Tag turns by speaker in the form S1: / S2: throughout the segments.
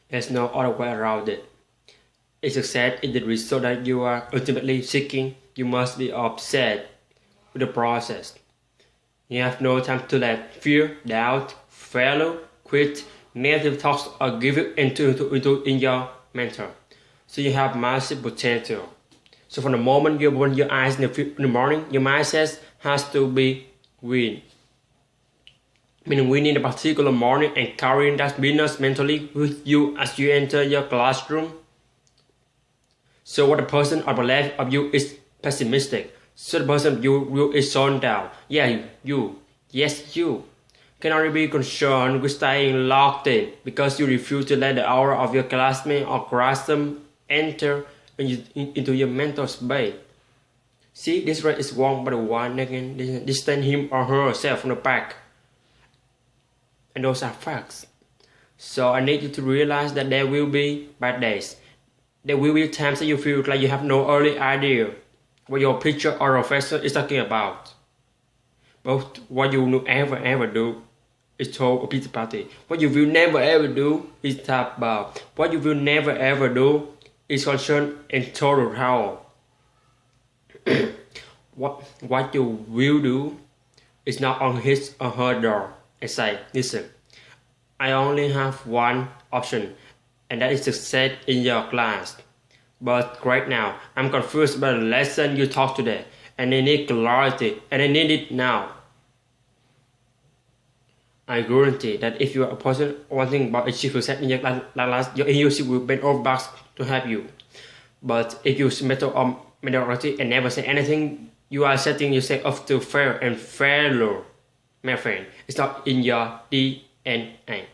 S1: There's no other way around it. If success is the result that you are ultimately seeking, you must be obsessed with the process. You have no time to let fear, doubt, failure, quit, negative thoughts or give you into in your mental. So you have massive potential. So from the moment you open your eyes in the morning, your mindset has to be win. Meaning winning a particular morning and carrying that winners mentally with you as you enter your classroom. So what the person on the left of you is pessimistic. So the person you is zoned down. Yeah, you. Yes, you. Can only be concerned with staying locked in because you refuse to let the aura of your classmate or classroom enter into your mental space. See, this right is wrong, but the one again distance him or herself from the back. And those are facts. So I need you to realize that there will be bad days. There will be times that you feel like you have no early idea what your teacher or professor is talking about. But what you will ever do is throw a pizza party. What you will never ever do is tap about. What you will never ever do is concern in total hell. What you will do is knock on his or her door and say, listen, I only have one option, and that is to succeed in your class. But right now, I'm confused about the lesson you taught today, and I need clarity, and I need it now. I guarantee that if you are a person wanting to achieve success in your class, your leadership will bend over back to help you. But if you mediocrity and never say anything, you are setting yourself up to fail and failure. My friend, it's not in your DNA.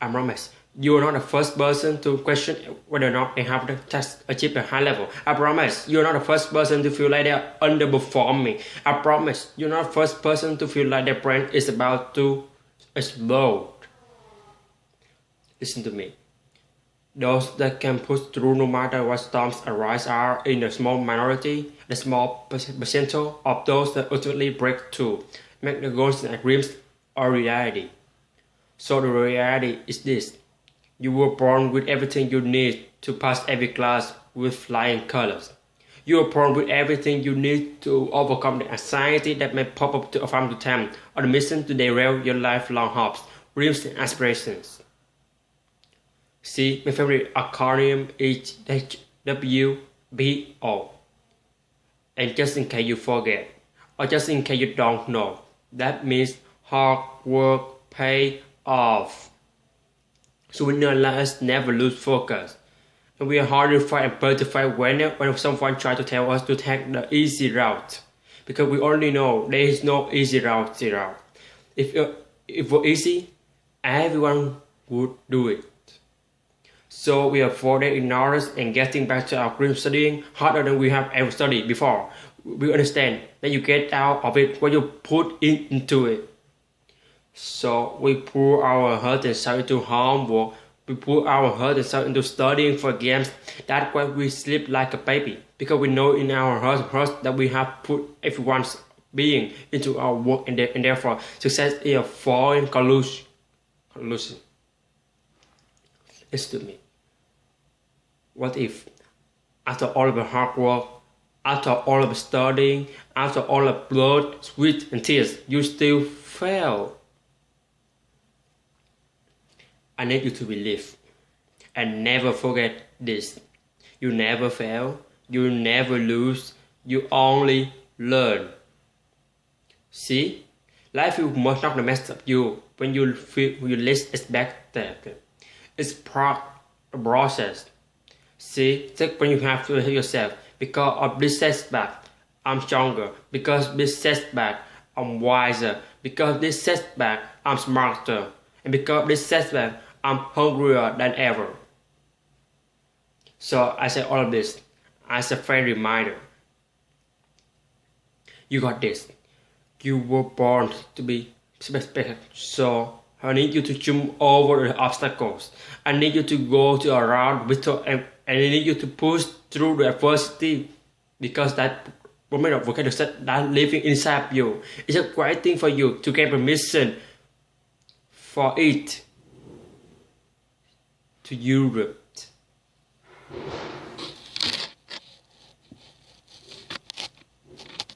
S1: I promise, you are not the first person to question whether or not they have the test achieved a high level. I promise, you are not the first person to feel like they are underperforming. I promise, you are not the first person to feel like their brain is about to explode. Listen to me. Those that can push through no matter what storms arise are in the small minority, the small percentile of those that ultimately break through, make the goals and dreams a reality. So the reality is this. You were born with everything you need to pass every class with flying colors. You are born with everything you need to overcome the anxiety that may pop up from time to time or the mission to derail your lifelong hopes, dreams and aspirations. See, my favorite acronym is WBO. And just in case you forget, or just in case you don't know, that means hard work pay off. So we let us never lose focus. And we are horrified and petrified when someone tries to tell us to take the easy route. Because we already know there is no easy route. If it were easy, everyone would do it. So we are further ignorance and getting back to our dream studying harder than we have ever studied before. We understand that you get out of it what you put into it. So we pour our heart and soul into homework. We pour our heart and soul into studying for exams. That's why we sleep like a baby. Because we know in our heart that we have put everyone's being into our work and therefore success is a foreign collusion. Listen to me. What if, after all of the hard work, after all of the studying, after all of blood, sweat, and tears, you still fail? I need you to believe and never forget this. You never fail, you never lose, you only learn. See, life will not mess up you when you least expect it. It's part of the process. See, take when you have to tell yourself, because of this setback, I'm stronger. Because of this setback, I'm wiser. Because of this setback, I'm smarter. And because of this setback, I'm hungrier than ever. So I say all of this as a friendly reminder. You got this. You were born to be special. So I need you to jump over the obstacles. I need you to go to around victory, and I need you to push through the adversity, because that moment of volcano that living inside you is a great thing for you to get permission for it. to Europe